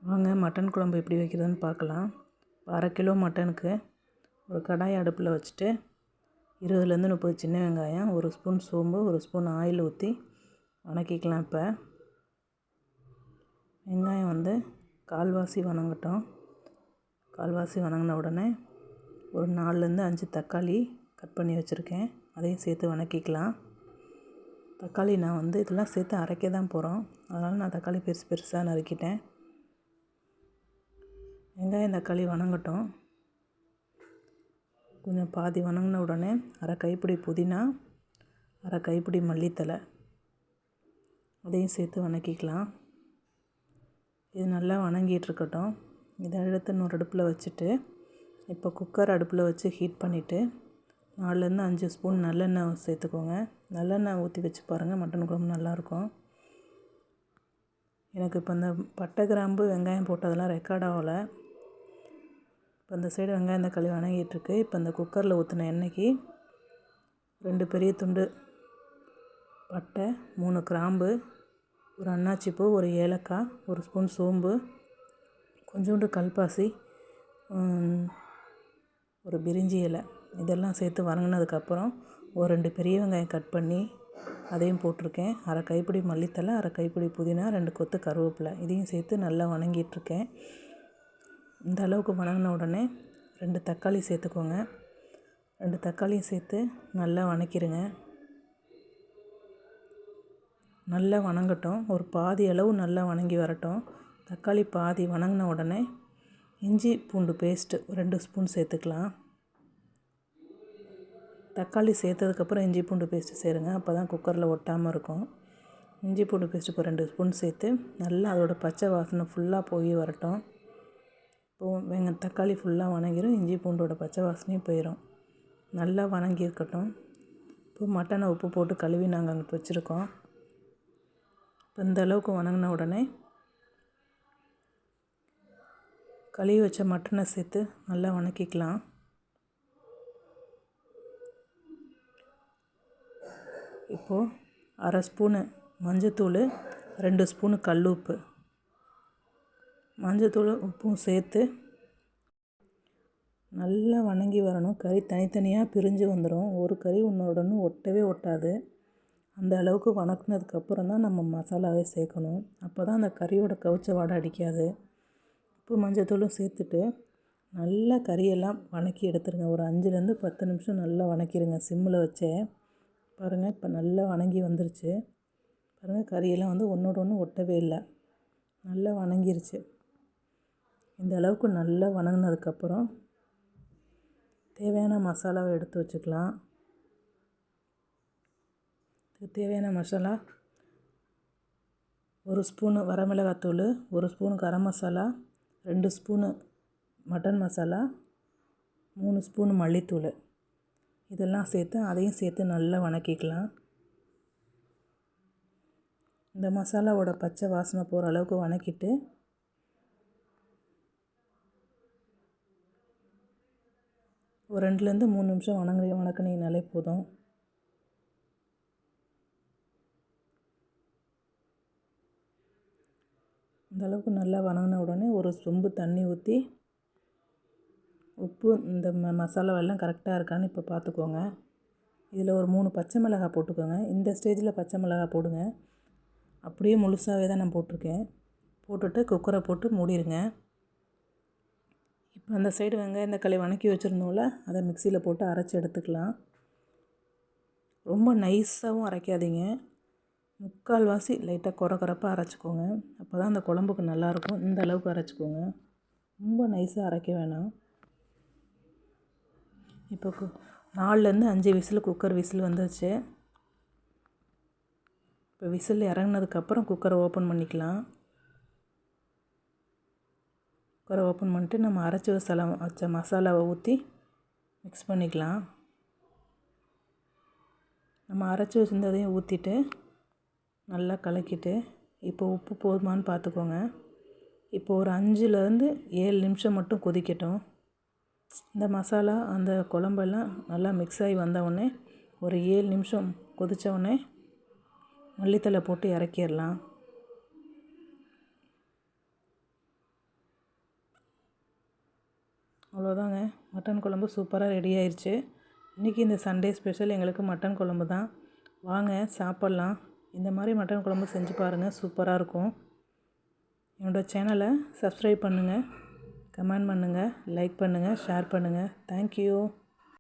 வாங்க மட்டன் குழம்பு எப்படி வைக்கிறதுன்னு பார்க்கலாம். 1/2 கிலோ மட்டனுக்கு ஒரு கடாய் அடுப்பில் வச்சுட்டு 20லேருந்து 30 சின்ன வெங்காயம், 1 ஸ்பூன் சோம்பு, 1 ஸ்பூன் ஆயில் ஊற்றி வணக்கிக்கலாம். இப்போ வெங்காயம் கால்வாசி வணங்கட்டும். கால்வாசி வணங்கின உடனே ஒரு 4லேருந்து 5 தக்காளி கட் பண்ணி வச்சுருக்கேன், அதையும் சேர்த்து வணக்கிக்கலாம். தக்காளி நான் இதெல்லாம் சேர்த்து அரைக்க தான் போகிறோம், அதனால் நான் தக்காளி பெருசாக நறுக்கிட்டேன். வெங்காயம் தக்காளி வணங்கட்டும். கொஞ்சம் பாதி வணங்கின உடனே அரை கைப்பிடி புதினா, அரை கைப்பிடி மல்லித்தலை, அதையும் சேர்த்து வணக்கிக்கலாம். இது நல்லா வணங்கிட்டுருக்கட்டும். இதை எடுத்து இன்னொரு அடுப்பில் வச்சுட்டு இப்போ குக்கர் அடுப்பில் வச்சு ஹீட் பண்ணிவிட்டு 4லேருந்து 5 ஸ்பூன் நல்லெண்ணெய் சேர்த்துக்கோங்க. நல்லெண்ணெய் ஊற்றி வச்சு பாருங்கள், மட்டன் குழம்பு நல்லாயிருக்கும். எனக்கு இப்போ இந்த பட்டை, கிராம்பு, வெங்காயம் போட்டதெல்லாம் ரெக்கார்ட் ஆகலை. இப்போ இந்த சைடு வெங்காயம் தக்காளி வணங்கிட்டுருக்கு. இப்போ இந்த குக்கரில் ஊற்றின எண்ணெய்க்கு 2 பெரிய துண்டு பட்டை, 3 கிராம்பு, ஒரு அன்னாச்சிப்பூ, ஒரு ஏலக்காய், 1 ஸ்பூன் சோம்பு, கொஞ்சோண்டு கல்பாசி, ஒரு பிரிஞ்சி இலை, இதெல்லாம் சேர்த்து வணங்கினதுக்கப்புறம் ஒரு 2 பெரிய வெங்காயம் கட் பண்ணி அதையும் போட்டிருக்கேன். அரை கைப்பிடி மல்லித்தலை, அரை கைப்பிடி புதினா, 2 கொத்து கருவேப்பிலை, இதையும் சேர்த்து நல்லா வணங்கிட்டுருக்கேன். இந்த அளவுக்கு வணங்கின உடனே 2 தக்காளி சேர்த்துக்கோங்க. 2 தக்காளியும் சேர்த்து நல்லா வணக்கிடுங்க. நல்லா வணங்கட்டும். ஒரு பாதி அளவு நல்லா வணங்கி வரட்டும். தக்காளி பாதி வணங்கின உடனே இஞ்சி பூண்டு பேஸ்ட்டு 2 ஸ்பூன் சேர்த்துக்கலாம். தக்காளி சேர்த்ததுக்கப்புறம் இஞ்சி பூண்டு பேஸ்ட்டு சேருங்க, அப்போ தான் குக்கரில் ஒட்டாமல் இருக்கும். இஞ்சி பூண்டு பேஸ்ட்டு இப்போ 2 ஸ்பூன் சேர்த்து நல்லா அதோட பச்சை வாசனை ஃபுல்லாக போய் வரட்டும். இப்போது தக்காளி ஃபுல்லாக வணங்கிடும், இஞ்சி பூண்டோட பச்சை வாசனையும் போயிடும். நல்லா வணங்கி இருக்கட்டும். இப்போ மட்டனை உப்பு போட்டு கழுவி நாங்கள் அங்கிட்டு வச்சுருக்கோம். இப்போ இந்த அளவுக்கு வணங்கின உடனே கழுவி வச்ச மட்டனை சேர்த்து நல்லா வணக்கிக்கலாம். இப்போது அரை ஸ்பூனு மஞ்சத்தூள், 2 ஸ்பூனு கல் உப்பு, மஞ்சத்தூள் உப்பும் சேர்த்து நல்லா வணங்கி வரணும். கறி தனித்தனியாக பிரிஞ்சு வந்துடும், ஒரு கறி இன்னொன்று ஒட்டவே ஒட்டாது. அந்த அளவுக்கு வணக்கினதுக்கப்புறம் தான் நம்ம மசாலாவே சேர்க்கணும், அப்போ தான் அந்த கறியோட கவுச்ச வாடை அடிக்காது. உப்பு மஞ்சத்தூளும் சேர்த்துட்டு நல்லா கறியெல்லாம் வணக்கி எடுத்துருங்க. ஒரு 5லேருந்து 10 நிமிஷம் நல்லா வணக்கிடுங்க சிம்மில் வச்சே. பாருங்கள், இப்போ நல்லா வணங்கி வந்துருச்சு. பாருங்கள், கறியெல்லாம் ஒன்றோட ஒன்று ஒட்டவே இல்லை, நல்லா வணங்கிருச்சு. இந்த அளவுக்கு நல்லா வணங்கினதுக்கப்புறம் தேவையான மசாலாவை எடுத்து வச்சுக்கலாம். இதுக்கு தேவையான மசாலா 1 ஸ்பூனு வரமிளகாத்தூள், 1 spoon garam masala, 2 spoon mutton masala, 3 spoon மல்லித்தூள், இதெல்லாம் சேர்த்து அதையும் சேர்த்து நல்லா வணக்கிக்கலாம். இந்த மசாலாவோட பச்சை வாசனை போகிற அளவுக்கு வணக்கிட்டு ஒரு 2லேருந்து 3 நிமிஷம் வணக்கினீங்கனாலே போதும். இந்த அளவுக்கு நல்லா வணங்கின உடனே ஒரு சொம்பு தண்ணி ஊற்றி உப்பு இந்த மசாலாவெல்லாம் கரெக்டாக இருக்கான்னு இப்போ பார்த்துக்கோங்க. இதில் ஒரு 3 பச்சை மிளகாய் போட்டுக்கோங்க. இந்த ஸ்டேஜில் பச்சை மிளகாய் போடுங்க. அப்படியே முழுசாகவே தான் நான் போட்டிருக்கேன். போட்டுட்டு குக்கரை போட்டு மூடிடுங்க. இப்போ அந்த சைடு வெங்காயம் தக்காளி வணக்கி வச்சுருந்தோம்ல, அதை மிக்சியில் போட்டு அரைச்சி எடுத்துக்கலாம். ரொம்ப நைஸாகவும் அரைக்காதீங்க, முக்கால்வாசி லைட்டாக குறப்பாக அரைச்சிக்கோங்க, அப்போ தான் அந்த குழம்புக்கு நல்லாயிருக்கும். இந்த அளவுக்கு அரைச்சிக்கோங்க, ரொம்ப நைஸாக அரைக்க வேணாம். இப்போ 4லேருந்து 5 விசில் குக்கர் விசில் வந்துச்சு. இப்போ விசில் இறங்கினதுக்கப்புறம் குக்கரை ஓப்பன் பண்ணிக்கலாம். குக்கரை ஓப்பன் பண்ணிட்டு நம்ம அரைச்சி வச்ச மசாலாவை ஊற்றி மிக்ஸ் பண்ணிக்கலாம். நம்ம அரைச்சி வச்சுருந்ததையும் ஊற்றிட்டு நல்லா கலக்கிட்டு இப்போ உப்பு போதுமானு பார்த்துக்கோங்க. இப்போ ஒரு 5லேருந்து 7 நிமிஷம் மட்டும் கொதிக்கட்டும். இந்த மசாலா அந்த குழம்பெல்லாம் நல்லா மிக்ஸ் ஆகி வந்தவுடனே ஒரு 7 நிமிஷம் கொதித்தவுடனே மல்லித்தலை போட்டு இறக்கிடலாம். அவ்வளோதாங்க, மட்டன் குழம்பு சூப்பராக ரெடி ஆயிடுச்சு. இன்றைக்கி இந்த சண்டே ஸ்பெஷல் எங்களுக்கு மட்டன் குழம்பு தான். வாங்க சாப்பிட்லாம். இந்த மாதிரி மட்டன் குழம்பு செஞ்சு பாருங்கள், சூப்பராக இருக்கும். என்னோடய சேனலை சப்ஸ்கிரைப் பண்ணுங்கள், கமெண்ட் பண்ணுங்கள், லைக் பண்ணுங்கள், ஷேர் பண்ணுங்கள். தேங்க்யூ.